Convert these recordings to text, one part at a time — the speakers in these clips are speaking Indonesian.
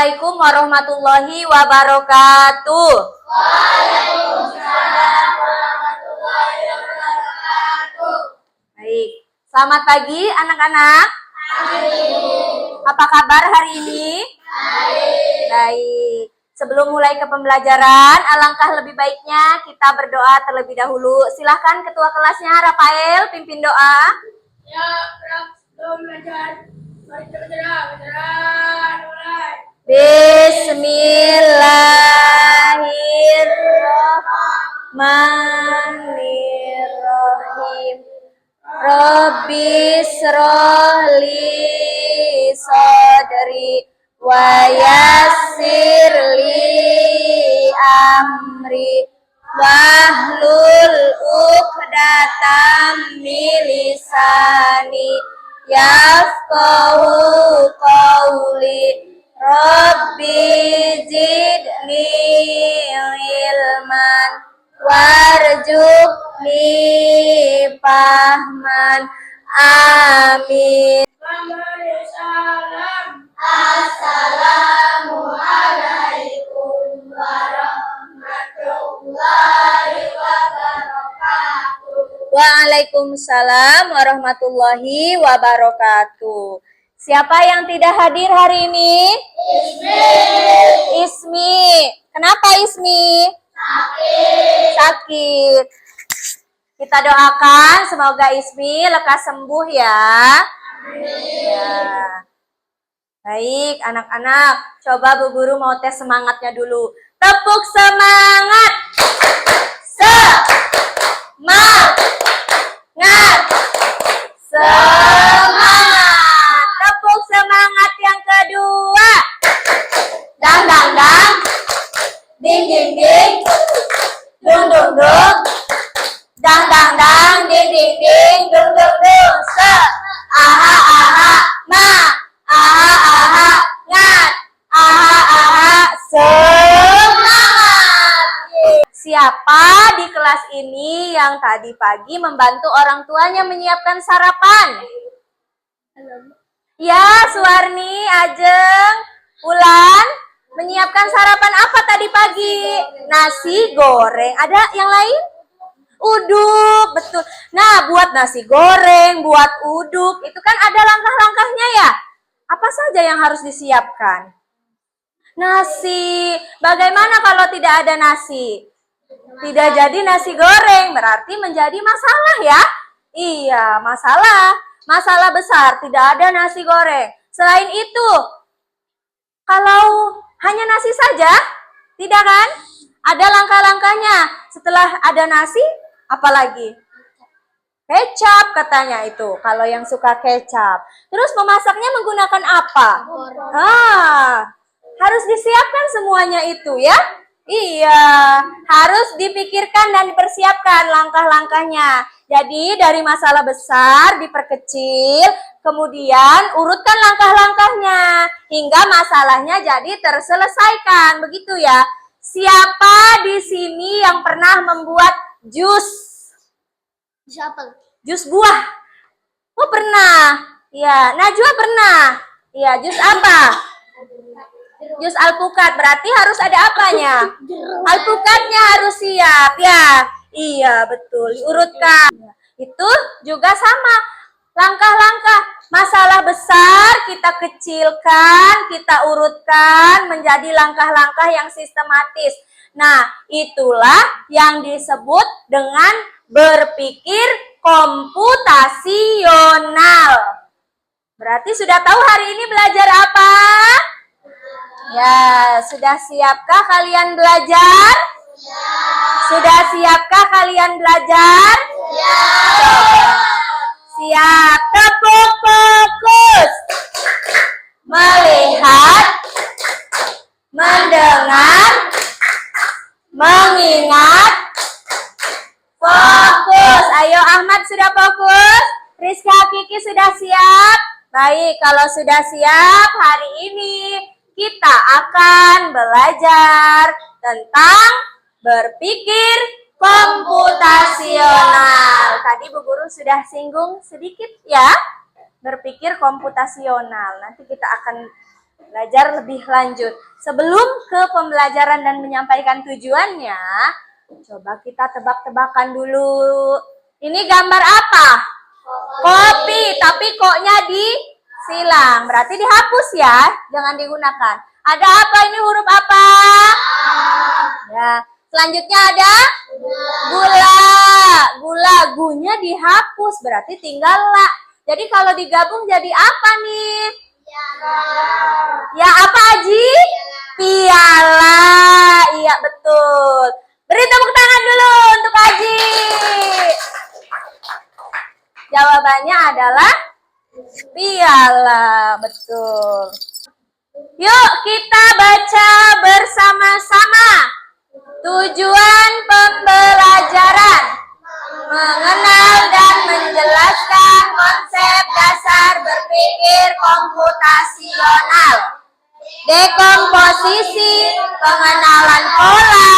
Assalamualaikum warahmatullahi wabarakatuh. Waalaikumsalam warahmatullahi wabarakatuh. Baik, selamat pagi anak-anak. Apa kabar hari ini? Baik. Sebelum mulai ke pembelajaran, alangkah lebih baiknya kita berdoa terlebih dahulu. Silahkan ketua kelasnya Rafael pimpin doa. Ya, sebelum belajar, mari kita berdoa. Mulai. Bismillahirrahmanirrahim. Rabbi shrahli sadri wa yassir li amri wahlul 'uqdatam min lisani yafqahu qawli. Rabbi zidni ilman warzuqni fahman. Amin. Salam. Assalamualaikum warahmatullahi wabarakatuh. Waalaikumsalam warahmatullahi wabarakatuh. Siapa yang tidak hadir hari ini? Ismi. Kenapa Ismi? Sakit. Kita doakan semoga Ismi lekas sembuh ya. Ya. Baik, anak-anak, coba Bu Guru mau tes semangatnya dulu. Tepuk semangat. Semangat. Semangat. Tepuk semangat yang kedua. Dang dang dang. Ding ding ding. Dung dung dung. Dang dang dang. Ding ding ding. Dung dung dung. Se. Aha aha. Ma. Aha aha. Ngat. Aha aha. Semangat. Siapa di kelas ini yang tadi pagi membantu orang tuanya menyiapkan sarapan? Ya, Suwarni, Ajeng, Ulan, menyiapkan sarapan apa tadi pagi? Nasi goreng. Ada yang lain? Uduk, betul. Nah, buat nasi goreng, buat uduk, itu kan ada langkah-langkahnya ya? Apa saja yang harus disiapkan? Nasi. Bagaimana kalau tidak ada nasi? Tidak jadi nasi goreng, berarti menjadi masalah ya? Iya, masalah. Masalah besar, tidak ada nasi goreng. Selain itu, kalau hanya nasi saja, tidak kan? Ada langkah-langkahnya. Setelah ada nasi, apalagi? Kecap katanya itu, kalau yang suka kecap. Terus memasaknya menggunakan apa? Harus disiapkan semuanya itu ya. Iya, harus dipikirkan dan dipersiapkan langkah-langkahnya. Jadi dari masalah besar diperkecil, kemudian urutkan langkah-langkahnya hingga masalahnya jadi terselesaikan. Begitu ya. Siapa di sini yang pernah membuat jus? Jus buah. Oh, pernah. Ya, Najwa pernah. Ya, jus apa? Jus alpukat, berarti harus ada apanya? Alpukatnya harus siap ya. Iya, betul. Diurutkan. Itu juga sama. Langkah-langkah masalah besar kita kecilkan, kita urutkan menjadi langkah-langkah yang sistematis. Nah, itulah yang disebut dengan berpikir komputasional. Berarti sudah tahu hari ini belajar apa? Ya, sudah siapkah kalian belajar? Ya. Sudah siapkah kalian belajar? Ya. Siap, tepuk fokus. Melihat, mendengar, mengingat, fokus. Ayo Ahmad sudah fokus? Rizka Kiki sudah siap? Baik, kalau sudah siap hari ini kita akan belajar tentang berpikir komputasional. Tadi Bu Guru sudah singgung sedikit ya, berpikir komputasional. Nanti kita akan belajar lebih lanjut. Sebelum ke pembelajaran dan menyampaikan tujuannya, coba kita tebak-tebakan dulu. Ini gambar apa? Kopi, tapi koknya disilang. Berarti dihapus ya, jangan digunakan. Ada apa ini, huruf apa? Ya, selanjutnya ada gula. Gula, gunya dihapus, berarti tinggal la. Jadi kalau digabung jadi apa nih? Ya, apa Aji? Piala. Iya, betul. Beri tepuk tangan dulu untuk Aji. Jawabannya adalah piala, betul. Yuk kita baca bersama-sama. Tujuan pembelajaran: mengenal dan menjelaskan konsep dasar berpikir komputasional, dekomposisi, pengenalan pola,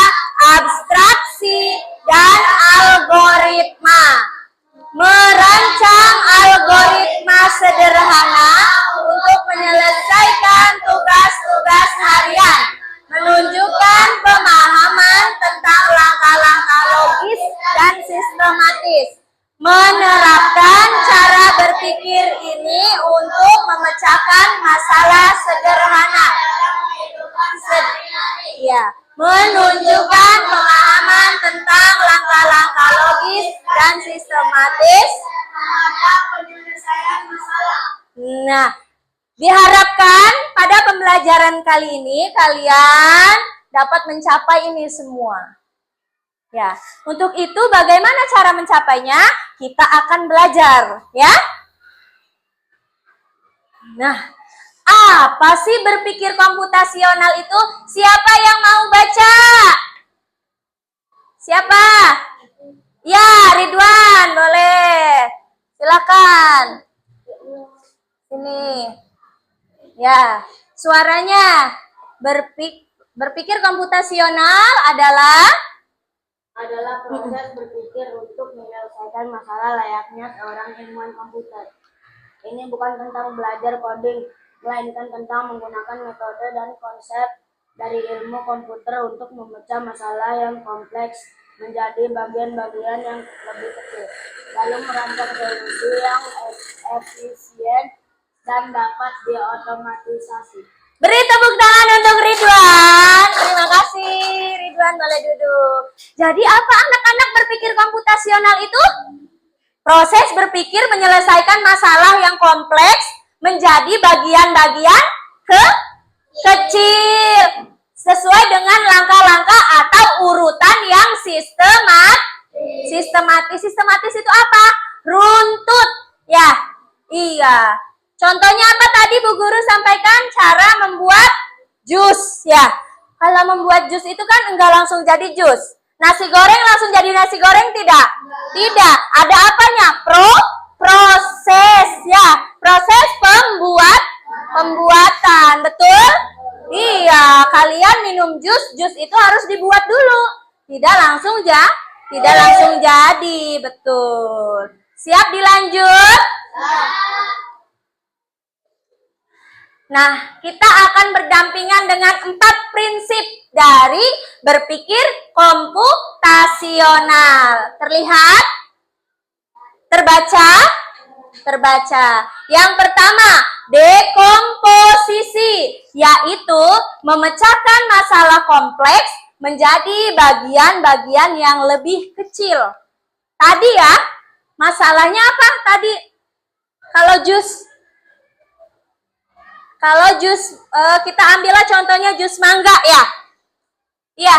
abstraksi, dan algoritma. Merancang algoritma sederhana untuk menyelesaikan tugas-tugas harian. Menunjukkan pemahaman tentang langkah-langkah logis dan sistematis. Menerapkan cara berpikir ini untuk memecahkan masalah sederhana. Menunjukkan pemahaman tentang langkah-langkah logis dan sistematis. Nah, diharapkan pada pembelajaran kali ini kalian dapat mencapai ini semua. Ya, untuk itu bagaimana cara mencapainya? Kita akan belajar, ya. Nah, apa sih berpikir komputasional itu? Siapa yang mau baca? Siapa? Ya, Ridwan, boleh. Silakan. Sini. Ya, suaranya. Berpikir komputasional adalah proses berpikir untuk menyelesaikan masalah layaknya seorang ilmuwan komputer. Ini bukan tentang belajar coding, melainkan tentang menggunakan metode dan konsep dari ilmu komputer untuk memecah masalah yang kompleks menjadi bagian-bagian yang lebih kecil, lalu merancang solusi yang efisien dan dapat diotomatisasi. Beri tepuk tangan untuk Ridwan. Terima kasih, Ridwan, boleh duduk. Jadi apa anak-anak berpikir komputasional itu? Proses berpikir menyelesaikan masalah yang kompleks menjadi bagian-bagian kecil sesuai dengan langkah-langkah atau urutan yang sistematis. Sistematis itu apa? Runtut. Ya, iya. Contohnya apa tadi Bu Guru sampaikan? Cara membuat jus, ya. Kalau membuat jus itu kan enggak langsung jadi jus. Nasi goreng langsung jadi nasi goreng tidak? Tidak. Ada apanya? Proses, ya. Proses pembuatan, betul? Iya, kalian minum jus itu harus dibuat dulu. Tidak langsung jadi, betul. Siap dilanjut? Nah, kita akan berdampingan dengan 4 prinsip dari berpikir komputasional. Terlihat? Terbaca? Terbaca. Yang pertama, dekomposisi, yaitu memecahkan masalah kompleks menjadi bagian-bagian yang lebih kecil. Tadi ya, masalahnya apa tadi? Kalau jus, kita ambillah contohnya jus mangga ya. Iya.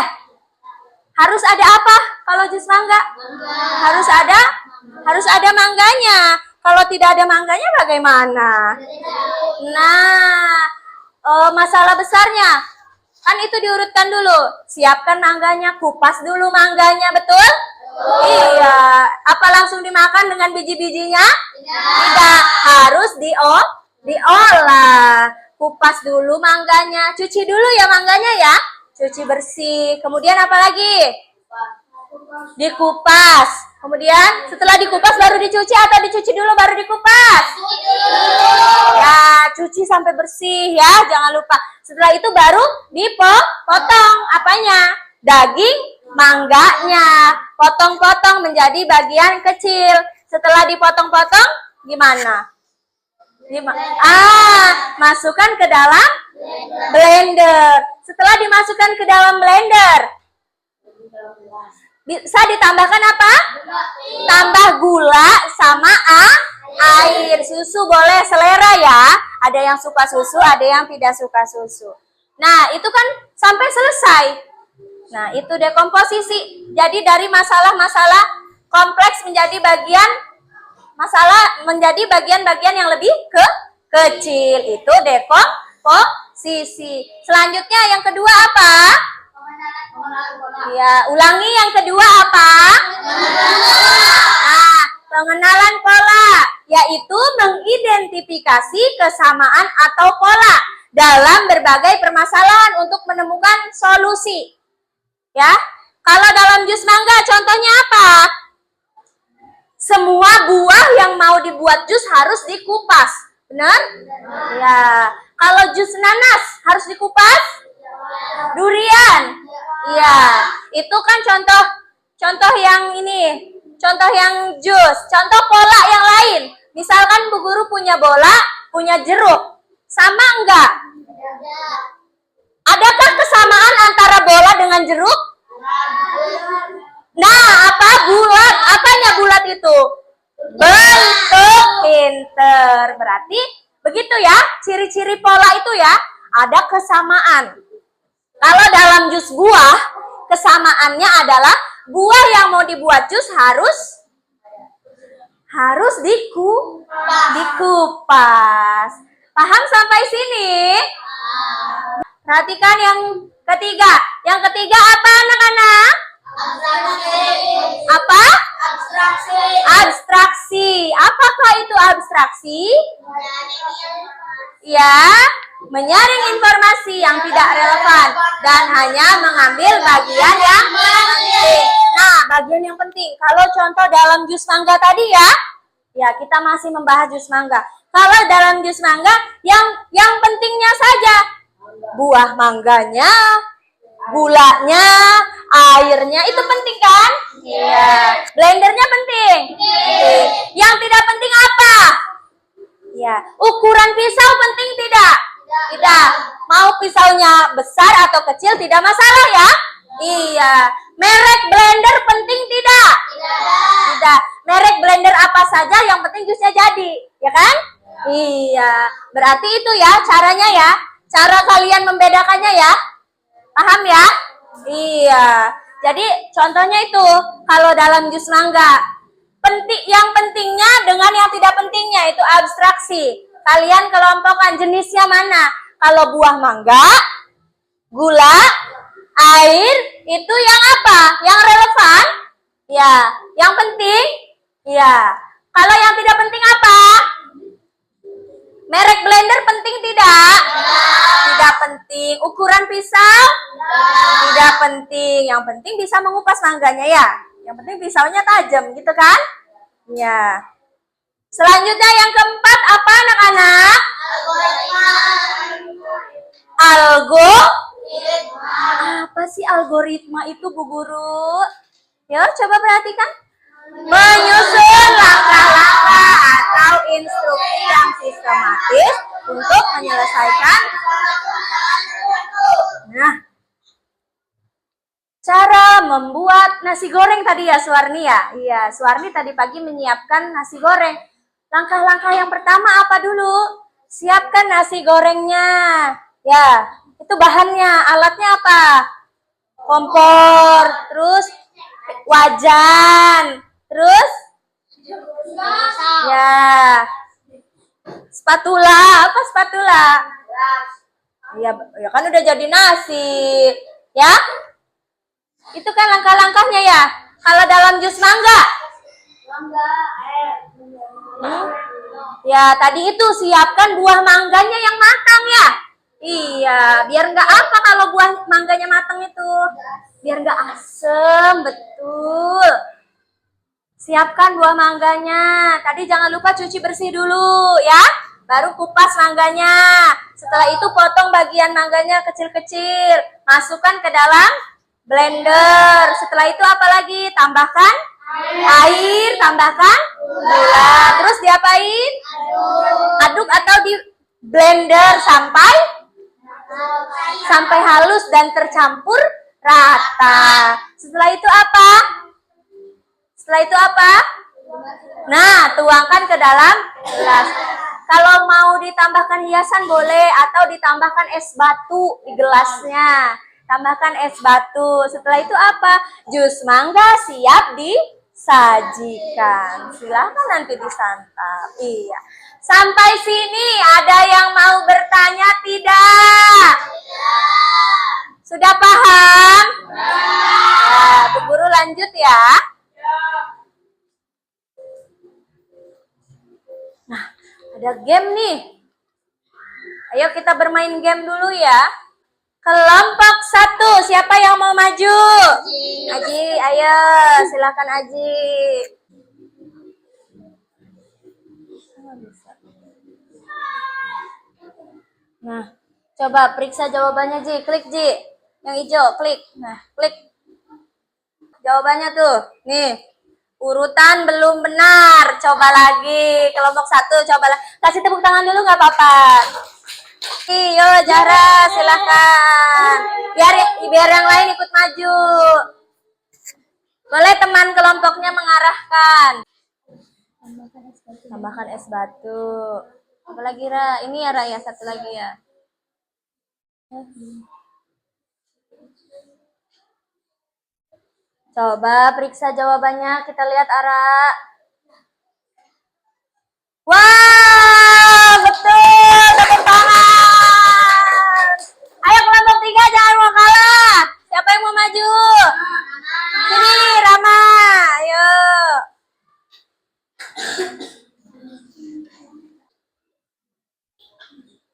Harus ada apa kalau jus mangga? Harus ada mangganya. Kalau tidak ada mangganya bagaimana? Nah, masalah besarnya kan itu diurutkan dulu. Siapkan mangganya, kupas dulu mangganya, betul? Iya. Apa langsung dimakan dengan biji-bijinya? Tidak. Harus diolah. Kupas dulu mangganya. Cuci dulu ya mangganya ya. Cuci bersih. Kemudian apa lagi? Dikupas. Kemudian setelah dikupas baru dicuci atau dicuci dulu baru dikupas? Ya, cuci sampai bersih ya, jangan lupa. Setelah itu baru dipotong apanya? Daging mangganya. Potong-potong menjadi bagian kecil. Setelah dipotong-potong gimana? Masukkan ke dalam blender. Setelah dimasukkan ke dalam blender, bisa ditambahkan apa? Tambah gula sama air. Susu boleh selera ya. Ada yang suka susu, ada yang tidak suka susu. Nah, itu kan sampai selesai. Nah, itu dekomposisi. Jadi dari masalah-masalah kompleks menjadi bagian-bagian yang lebih kecil. Itu dekomposisi. Selanjutnya yang kedua apa? Ya, ulangi yang kedua apa? Nah, pengenalan pola, yaitu mengidentifikasi kesamaan atau pola dalam berbagai permasalahan untuk menemukan solusi. Ya, kalau dalam jus mangga contohnya apa? Semua buah yang mau dibuat jus harus dikupas. Benar? Ya. Kalau jus nanas harus dikupas? Durian. Iya, itu kan contoh yang ini, contoh yang jus, contoh pola yang lain. Misalkan Bu Guru punya bola, punya jeruk. Sama enggak? Adakah kesamaan antara bola dengan jeruk? Nah, apa bulat? Apanya bulat itu? Bentuk pinter. Berarti begitu ya, ciri-ciri pola itu ya, ada kesamaan. Kalau dalam jus buah, kesamaannya adalah buah yang mau dibuat jus harus dikupas. Paham sampai sini? Perhatikan yang ketiga. Yang ketiga apa anak-anak? Apa? Abstraksi. Apakah itu abstraksi? Ya, menyaring informasi yang tidak relevan dan hanya mengambil bagian yang penting. Nah, bagian yang penting. Kalau contoh dalam jus mangga tadi ya kita masih membahas jus mangga. Kalau dalam jus mangga yang pentingnya saja buah mangganya, gulanya, airnya itu penting kan? Iya. Blendernya penting. Yang tidak penting apa? Ya, ukuran pisau penting tidak? Tidak. Mau pisaunya besar atau kecil tidak masalah ya? Iya. Merek blender penting tidak? Tidak. Merek blender apa saja yang penting jusnya jadi, ya kan? Iya. Berarti itu ya caranya ya. Cara kalian membedakannya ya. Paham ya? Iya. Jadi contohnya itu kalau dalam jus mangga. Yang pentingnya dengan yang tidak pentingnya itu abstraksi. Kalian kelompokkan jenisnya mana? Kalau buah mangga, gula, air, itu yang apa? Yang relevan? Ya. Yang penting? Ya. Kalau yang tidak penting apa? Merek blender penting tidak? Tidak penting. Ukuran pisau? Tidak penting. Yang penting bisa mengupas mangganya ya. Yang penting pisaunya tajam gitu kan? Ya. Selanjutnya yang keempat apa anak-anak? Apa sih algoritma itu Bu Guru? Ya, coba perhatikan. Menyusun langkah-langkah atau instruksi yang sistematis untuk menyelesaikan. Nah, cara membuat nasi goreng tadi ya Suwarni ya? Iya, Suwarni tadi pagi menyiapkan nasi goreng. Langkah-langkah yang pertama apa dulu? Siapkan nasi gorengnya. Ya, itu bahannya, alatnya apa? Kompor, terus wajan, terus ya spatula. Apa spatula? Ya kan udah jadi nasi, ya? Itu kan langkah-langkahnya ya. Kalau dalam jus mangga, ya tadi itu siapkan buah mangganya yang matang ya. Iya, biar nggak apa kalau buah mangganya matang itu. Biar nggak asem, betul. Siapkan buah mangganya. Tadi jangan lupa cuci bersih dulu ya. Baru kupas mangganya. Setelah itu potong bagian mangganya kecil-kecil. Masukkan ke dalam blender. Setelah itu apa lagi? Tambahkan air, tambahkan gula. Terus diapain? Aduk atau di blender sampai halus dan tercampur rata. Setelah itu apa? Setelah itu apa? Nah, tuangkan ke dalam gelas. Kalau mau ditambahkan hiasan boleh atau ditambahkan es batu di gelasnya. Tambahkan es batu. Setelah itu apa? Jus mangga siap disajikan. Silakan nanti disantap. Iya. Sampai sini ada yang mau bertanya tidak? Sudah paham? Nah, Bu Guru lanjut ya. Nah, ada game nih. Ayo kita bermain game dulu ya. Kelompok 1, siapa yang mau maju? Aji, ayo silakan Aji. Nah, coba periksa jawabannya Ji, klik Ji. Yang hijau, klik. Nah, klik. Jawabannya tuh, nih. Urutan belum benar. Coba lagi. Kelompok 1, coba lagi. Kasih tepuk tangan dulu nggak apa-apa. Yo, Zahra, silakan. Biar yang lain ikut maju. Boleh teman kelompoknya mengarahkan. Tambahkan es batu. Apa lagi, Ra? Ini ya, Ra, ya. Satu lagi ya. Coba periksa jawabannya. Kita lihat, Ara. Wah, betul. Tepuk tangan. Ayo kelompok 3, jangan mau kalah. Siapa yang mau maju? Sini, Rama. Ayo.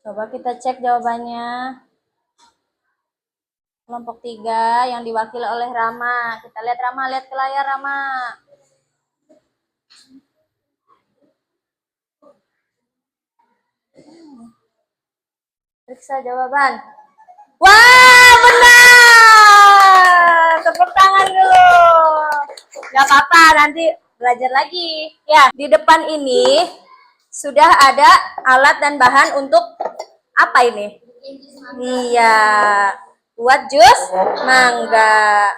Coba kita cek jawabannya. Kelompok 3 yang diwakili oleh Rama. Kita lihat Rama, lihat ke layar Rama. Periksa jawaban. Wah, benar. Tepuk tangan dulu. Gak apa-apa, nanti belajar lagi. Ya, di depan ini sudah ada alat dan bahan untuk apa ini? Iya, buat jus mangga.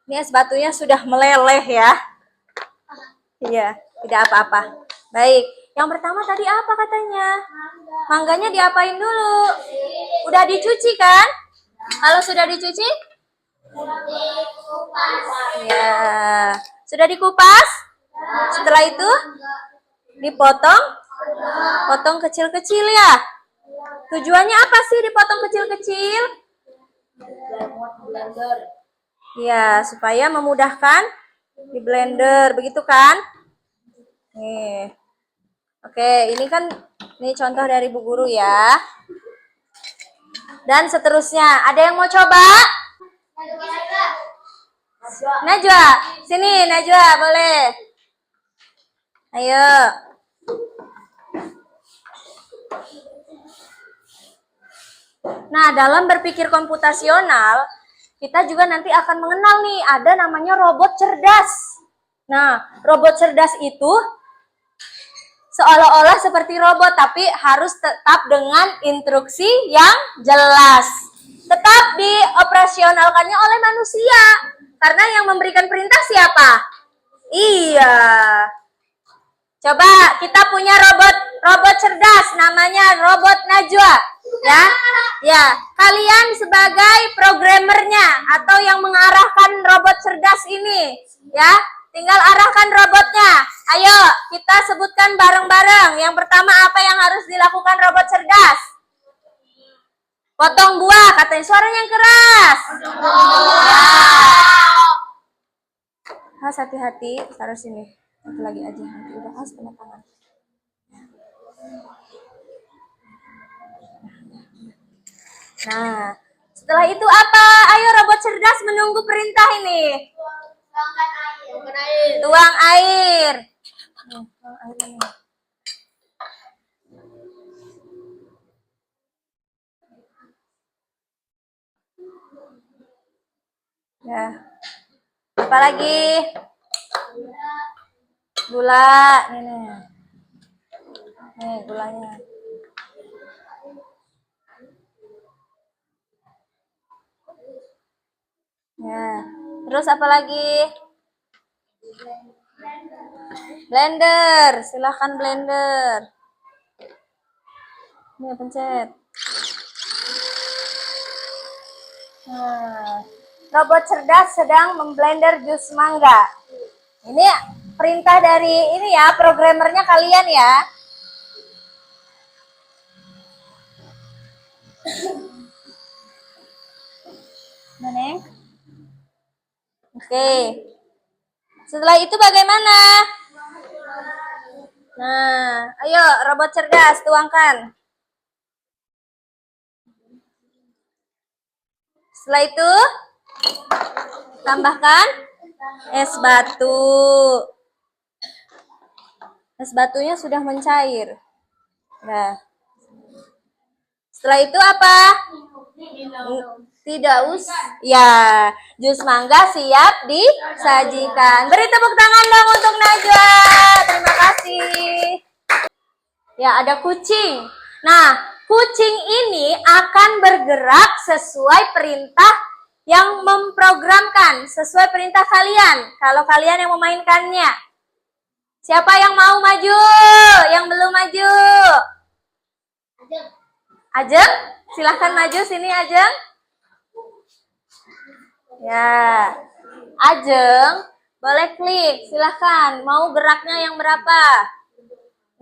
Ini es batunya sudah meleleh ya. Iya, tidak apa-apa. Baik, yang pertama tadi apa katanya? Mangganya diapain dulu? Udah dicuci kan? Kalau sudah dicuci? Ya, sudah dikupas? Setelah itu dipotong? Potong kecil-kecil ya? Tujuannya apa sih dipotong kecil-kecil? Ya, supaya memudahkan di blender, begitu kan? Nih. Oke, ini kan contoh dari Bu Guru ya. Dan seterusnya, ada yang mau coba? Najwa, sini Najwa, boleh. Ayo. Nah, dalam berpikir komputasional, kita juga nanti akan mengenal nih, ada namanya robot cerdas. Nah, robot cerdas itu seolah-olah seperti robot, tapi harus tetap dengan instruksi yang jelas. Tetap dioperasionalkannya oleh manusia. Karena yang memberikan perintah siapa? Iya. Coba kita punya robot cerdas, namanya robot Najwa. Ya, kalian sebagai programmernya atau yang mengarahkan robot cerdas ini, ya. Tinggal arahkan robotnya. Ayo, kita sebutkan bareng-bareng. Yang pertama, apa yang harus dilakukan robot cerdas? Potong buah, katanya suaranya yang keras. Hati-hati, taruh sini. Satu lagi aja, nanti udah kena tangan. Nah, setelah itu apa? Ayo robot cerdas menunggu perintah ini. Tuangkan air. Tuang air. Tuang air ini. Ya. Apa lagi? Gula. Ini. Nih, gulanya. Ya. Terus apa lagi? Blender. Silahkan blender. Ini pencet. Nah, robot cerdas sedang memblender jus mangga. Ini perintah dari ini ya, programmernya kalian ya. Mana? Oke. Setelah itu bagaimana? Nah, ayo robot cerdas tuangkan. Setelah itu tambahkan es batu. Es batunya sudah mencair. Nah. Setelah itu apa? Tidak ya, jus mangga siap disajikan. Beri tepuk tangan dong untuk Najwa. Terima kasih. Ya, ada kucing. Nah, kucing ini akan bergerak sesuai perintah yang memprogramkan, sesuai perintah kalian. Kalau kalian yang memainkannya. Siapa yang mau maju? Yang belum maju? Ajeng, silahkan maju sini Ajeng. Ya, Ajeng, boleh klik, silahkan. Mau geraknya yang berapa?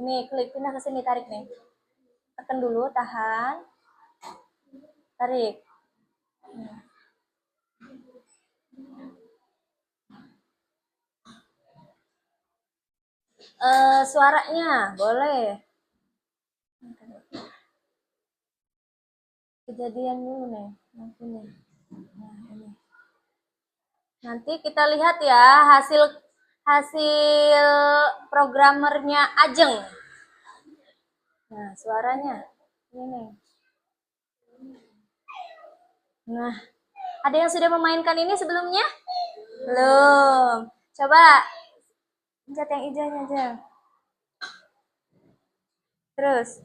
Ini klik, pindah ke sini, tarik nih. Tekan dulu, tahan. Tarik. Suaranya, boleh. Kejadian dulu nih, nanti nih. Nah, ini. Nanti kita lihat ya hasil programmernya Ajeng. Nah, suaranya ini. Nah, ada yang sudah memainkan ini sebelumnya? Belum. Coba pencet yang hijaunya aja. Terus.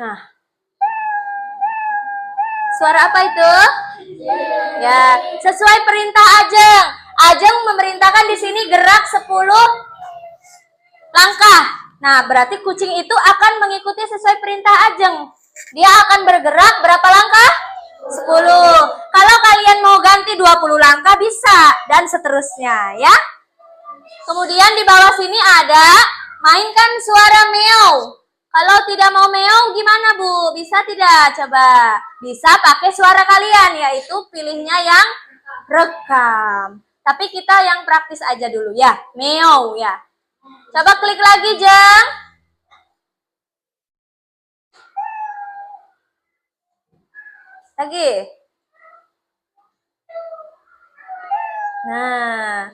Nah. Suara apa itu? Ya, sesuai perintah Ajeng. Ajeng memerintahkan di sini gerak 10 langkah. Nah, berarti kucing itu akan mengikuti sesuai perintah Ajeng. Dia akan bergerak berapa langkah? 10. Kalau kalian mau ganti 20 langkah bisa dan seterusnya ya. Kemudian di bawah sini ada mainkan suara meow. Kalau tidak mau meow gimana Bu? Bisa tidak? Coba. Bisa pakai suara kalian, yaitu pilihnya yang rekam. Tapi kita yang praktis aja dulu ya. Meow ya. Coba klik lagi Jeng. Lagi. Nah.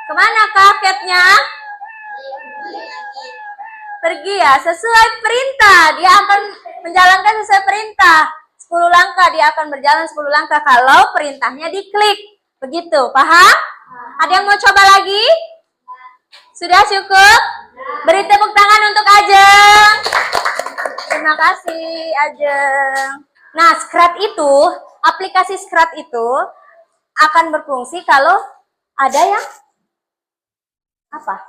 Kemana kakeknya? Pergi ya, sesuai perintah. Dia akan menjalankan sesuai perintah. 10 langkah, dia akan berjalan 10 langkah kalau perintahnya diklik. Begitu, paham? Ada yang mau coba lagi? Sudah cukup? Beri tepuk tangan untuk Ajeng. Terima kasih Ajeng. Nah, Scrat itu, aplikasi Scrat itu akan berfungsi kalau ada yang apa?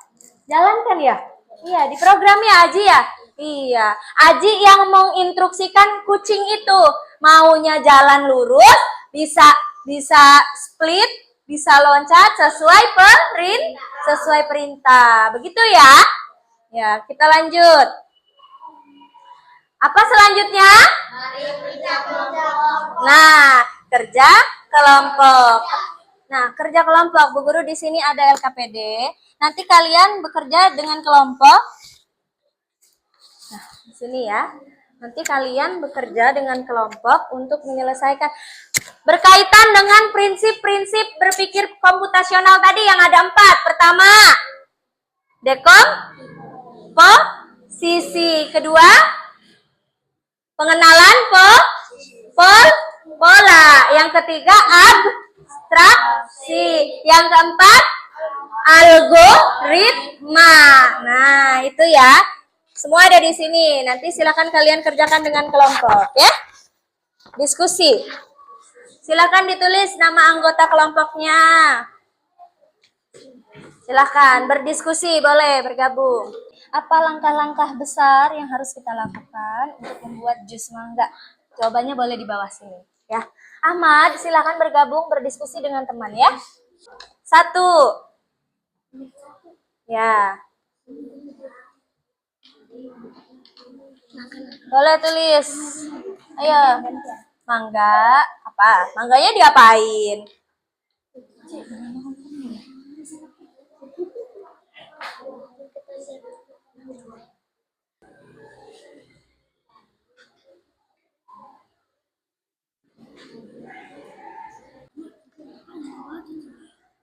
Jalankan ya? Iya, di program ya Aji ya? Iya, Aji yang menginstruksikan kucing itu. Maunya jalan lurus, bisa split, bisa loncat sesuai perintah. Begitu ya? Ya, kita lanjut. Apa selanjutnya? Nah, kerja kelompok. Nah, kerja kelompok, Bu Guru di sini ada LKPD. Nanti kalian bekerja dengan kelompok. Di sini ya. Nanti kalian bekerja dengan kelompok untuk menyelesaikan berkaitan dengan prinsip-prinsip berpikir komputasional tadi yang ada 4. Pertama, dekomposisi. Kedua, pengenalan pola. Yang ketiga, abstraksi. Yang keempat, algoritma. Nah, itu ya. Semua ada di sini. Nanti silakan kalian kerjakan dengan kelompok, ya. Diskusi. Silakan ditulis nama anggota kelompoknya. Silakan berdiskusi, boleh bergabung. Apa langkah-langkah besar yang harus kita lakukan untuk membuat jus mangga? Jawabannya boleh di bawah sini, ya. Ahmad, silakan bergabung berdiskusi dengan teman, ya. 1. Ya. Boleh tulis. Ayo. Mangga apa? Mangganya diapain?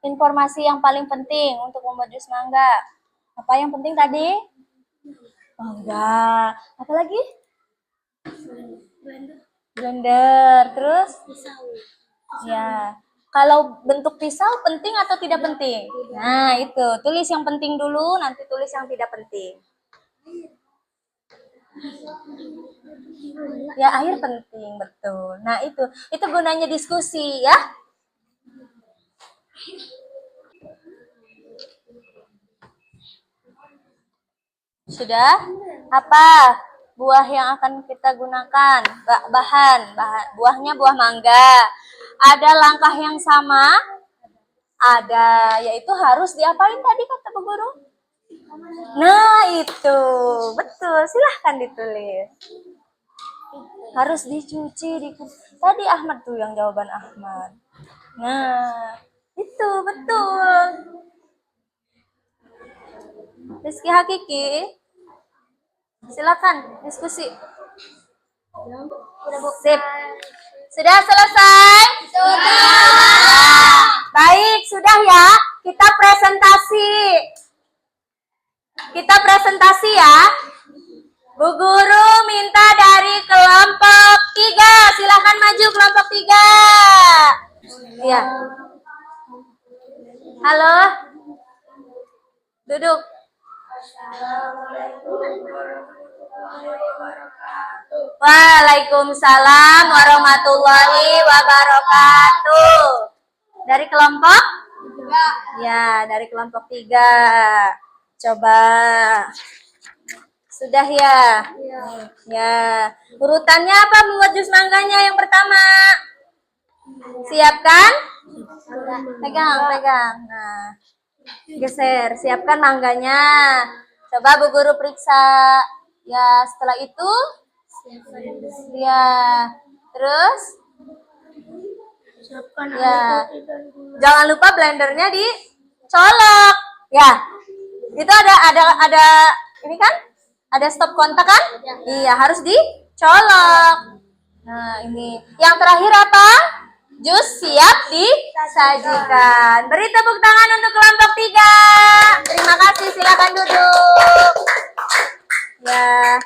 Informasi yang paling penting untuk membuat jus mangga. Apa yang penting tadi? Mangga. Apa lagi? Blender. Terus? Ya. Kalau bentuk pisau penting atau tidak penting? Nah, itu. Tulis yang penting dulu, nanti tulis yang tidak penting. Ya, air penting, betul. Nah, itu gunanya diskusi, ya. Sudah? Apa buah yang akan kita gunakan? Buahnya buah mangga. Ada langkah yang sama? Ada, yaitu harus diapain tadi kata Bu Guru? Nah, itu. Betul, silahkan ditulis. Harus dicuci. Tadi Ahmad tuh yang jawaban Ahmad. Nah, itu betul. Rizky Hakiki, silakan diskusi. Sip. Sudah selesai? Sudah. Baik, sudah ya. Kita presentasi ya. Bu Guru minta dari kelompok 3. Silakan maju kelompok 3. Iya. Halo. Duduk. Waalaikumsalam warahmatullahi wabarakatuh. Dari kelompok? Ya, dari kelompok 3. Coba. Sudah ya? Ya. Urutannya apa membuat jus mangganya yang pertama? Siapkan? Pegang. Nah. Geser, siapkan mangganya. Coba Bu Guru periksa. Ya, setelah itu ya, terus ya, jangan lupa blendernya dicolok. Ya, itu ada ini kan? Ada stop kontak kan? Iya, harus dicolok. Nah, ini. Yang terakhir apa? Jus siap disajikan. Beri tepuk tangan untuk kelompok 3. Terima kasih, silakan duduk. Ya.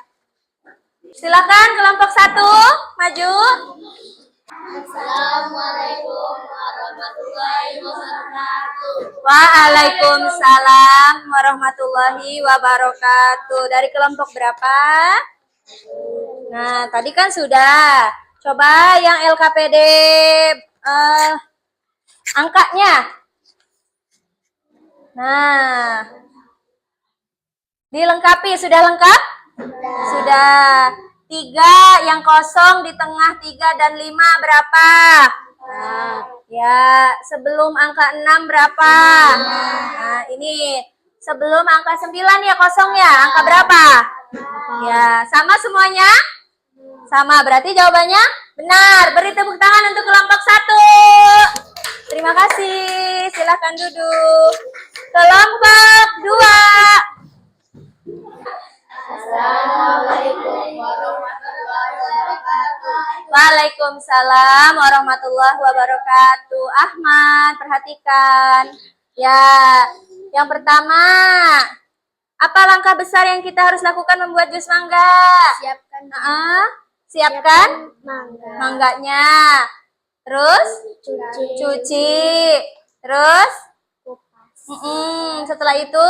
Silakan kelompok 1 maju. Assalamualaikum warahmatullahi wabarakatuh. Waalaikumsalam warahmatullahi wabarakatuh. Dari kelompok berapa? Nah, tadi kan sudah. Coba yang LKPD angkanya. Nah, dilengkapi. Sudah lengkap? Sudah. 3 yang kosong di tengah 3 dan 5 berapa? Ya, sebelum angka 6 berapa? Nah, ini sebelum angka 9 ya kosong ya. Angka berapa? Ya, sama semuanya? Sama, berarti jawabannya benar. Beri tepuk tangan untuk kelompok 1. Terima kasih. Silakan duduk. Kelompok 2. Assalamualaikum warahmatullahi wabarakatuh. Waalaikumsalam warahmatullahi wabarakatuh. Ahmad, perhatikan. Ya, yang pertama, apa langkah besar yang kita harus lakukan membuat jus mangga? Siapkan Siapkan mangga. mangganya. Terus cuci. Terus setelah itu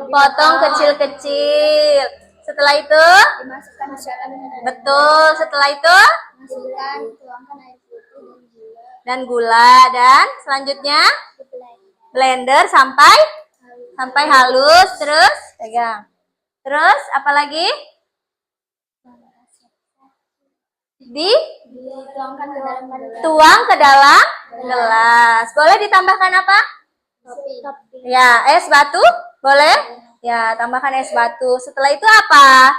potong kecil-kecil. Setelah itu Dimasukkan betul. Setelah itu masukkan, tuangkan air putih dan gula dan selanjutnya blender sampai halus. Terus pegang. Terus apa lagi? dituangkan ke dalam Tuang ke dalam gelas. Boleh ditambahkan apa? topping. Ya, es batu? Boleh? Ya, tambahkan es batu. Setelah itu apa?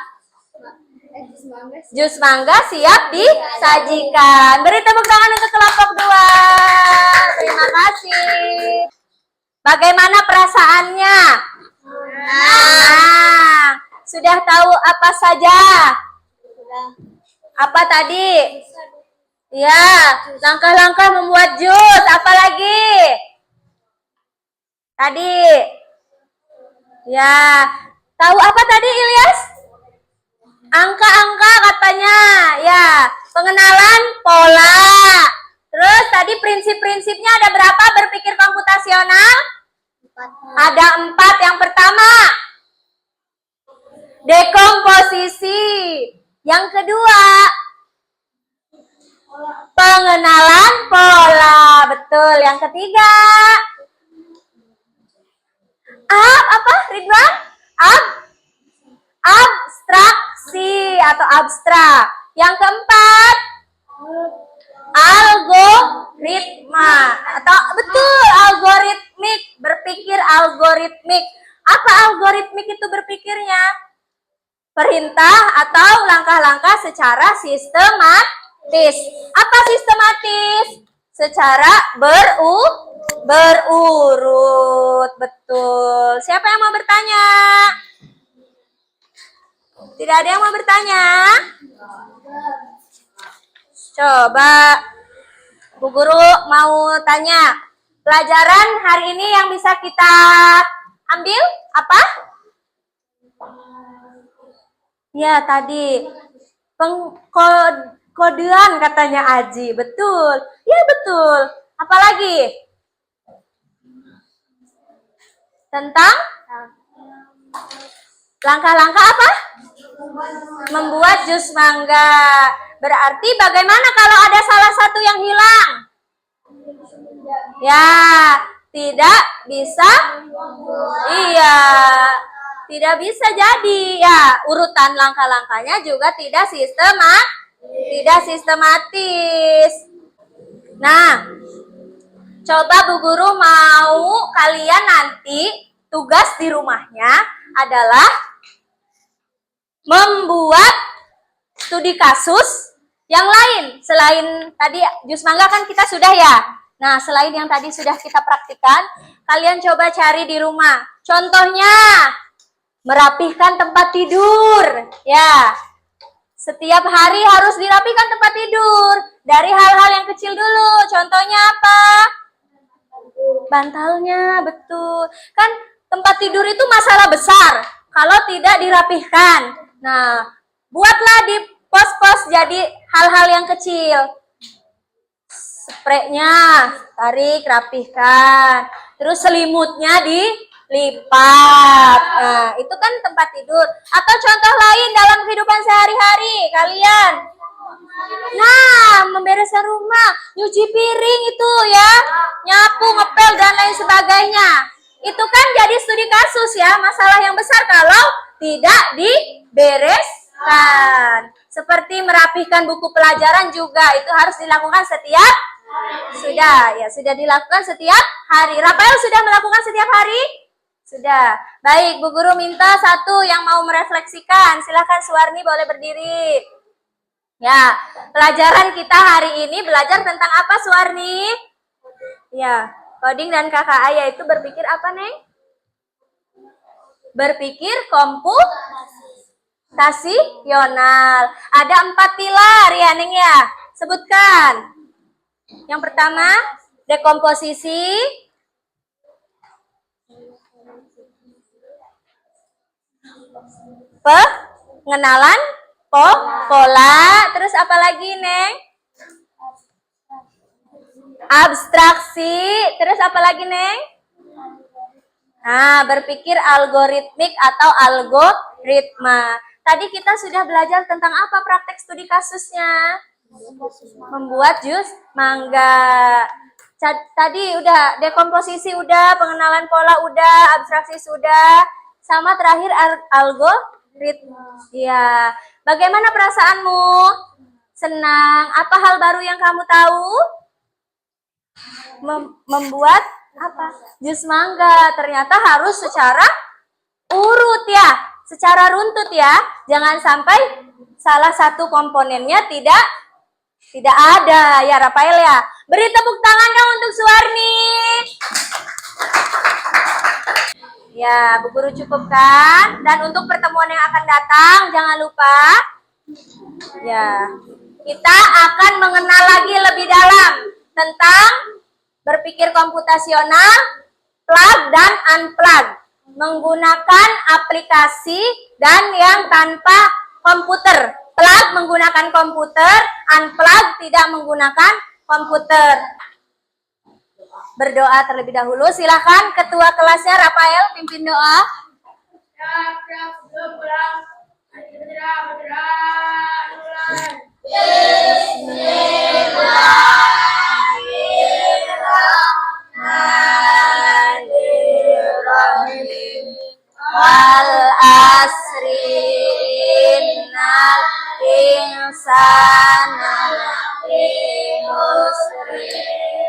Jus mangga siap disajikan. Beri tepuk tangan untuk kelompok 2. Terima kasih. Bagaimana perasaannya? Nah, sudah tahu apa saja? Apa tadi? Ya, langkah-langkah membuat jus. Apa lagi? Tadi. Ya, tahu apa tadi Ilyas? Angka-angka katanya. Ya, pengenalan pola. Terus tadi prinsip-prinsipnya ada berapa berpikir komputasional? Ada 4. Yang pertama, dekomposisi. Yang kedua, pengenalan pola. Betul. Yang ketiga, apa Ridwan? Abstraksi atau abstrak. Yang keempat, algoritma atau betul algoritmik, berpikir algoritmik. Apa algoritmik itu berpikirnya? Perintah atau langkah-langkah secara sistematis. Apa sistematis? Secara berurut. Betul. Siapa yang mau bertanya? Tidak ada yang mau bertanya? Coba Bu Guru mau tanya. Pelajaran hari ini yang bisa kita ambil apa? Ya, tadi kodean katanya Aji. Betul. Ya, betul. Apalagi? Tentang langkah-langkah apa? Membuat jus mangga. Berarti bagaimana kalau ada salah satu yang hilang? Ya, tidak bisa. Iya, tidak bisa jadi. Ya, urutan langkah-langkahnya juga tidak sistematis. Nah, coba Bu Guru mau kalian nanti tugas di rumahnya adalah membuat studi kasus yang lain. Selain tadi jus mangga kan kita sudah ya. Nah, selain yang tadi sudah kita praktikkan, kalian coba cari di rumah. Contohnya, merapihkan tempat tidur. Ya, setiap hari harus dirapihkan tempat tidur. Dari hal-hal yang kecil dulu. Contohnya apa? Bantalnya, betul. Kan tempat tidur itu masalah besar kalau tidak dirapihkan. Nah, buatlah di pos-pos jadi hal-hal yang kecil. Spraynya tarik, rapihkan. Terus selimutnya dilipat. Nah, itu kan tempat tidur. Atau contoh lain dalam kehidupan sehari-hari kalian. Nah, membereskan rumah, nyuci piring itu ya, nyapu, ngepel dan lain sebagainya. Itu kan jadi studi kasus ya, masalah yang besar kalau tidak dibereskan. Seperti merapihkan buku pelajaran juga itu harus dilakukan setiap sudah dilakukan setiap hari. Rafael sudah melakukan setiap hari? Sudah. Baik, Bu Guru minta satu yang mau merefleksikan. Silakan Suwarni boleh berdiri. Ya, pelajaran kita hari ini belajar tentang apa Suwarni? Ya, coding dan KKA yaitu berpikir apa, Neng? Berpikir Konversasional. Ada 4 pilar ya Neng ya. Sebutkan. Yang pertama, dekomposisi. Pengenalan pola. Terus apa lagi Neng? Abstraksi. Terus apa lagi Neng? Nah, berpikir algoritmik atau algoritma. Tadi kita sudah belajar tentang apa praktek studi kasusnya? Membuat jus mangga. Tadi udah dekomposisi udah, pengenalan pola udah, abstraksi sudah, sama terakhir algoritma. Ya, bagaimana perasaanmu? Senang? Apa hal baru yang kamu tahu? Membuat apa? Jus mangga. Ternyata harus secara urut ya, secara runtut ya. Jangan sampai salah satu komponennya tidak ada ya Rafael ya. Beri tepuk tangan dong untuk Suwarni. Ya, Bu Guru cukup kan? Dan untuk pertemuan yang akan datang jangan lupa ya, kita akan mengenal lagi lebih dalam tentang berpikir komputasional, plug dan unplug, menggunakan aplikasi dan yang tanpa komputer. Plug menggunakan komputer, unplug tidak menggunakan komputer. Berdoa terlebih dahulu. Silakan ketua kelasnya Rafael pimpin doa. Bismillahirrahmanirrahim. Wal asri innal insana lafi khusri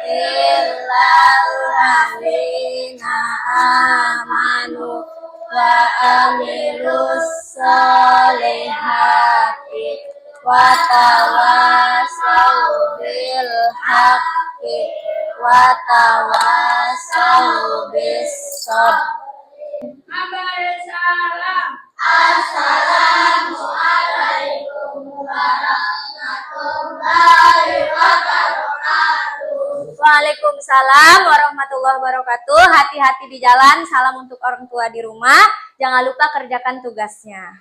illal ladzina amanu wa amilus solihati wa tawasau bil haqqi wa tawasau bis sabr. Assalamualaikum warahmatullahi wabarakatuh. Waalaikumsalam warahmatullahi wabarakatuh. Hati-hati di jalan. Salam untuk orang tua di rumah. Jangan lupa kerjakan tugasnya.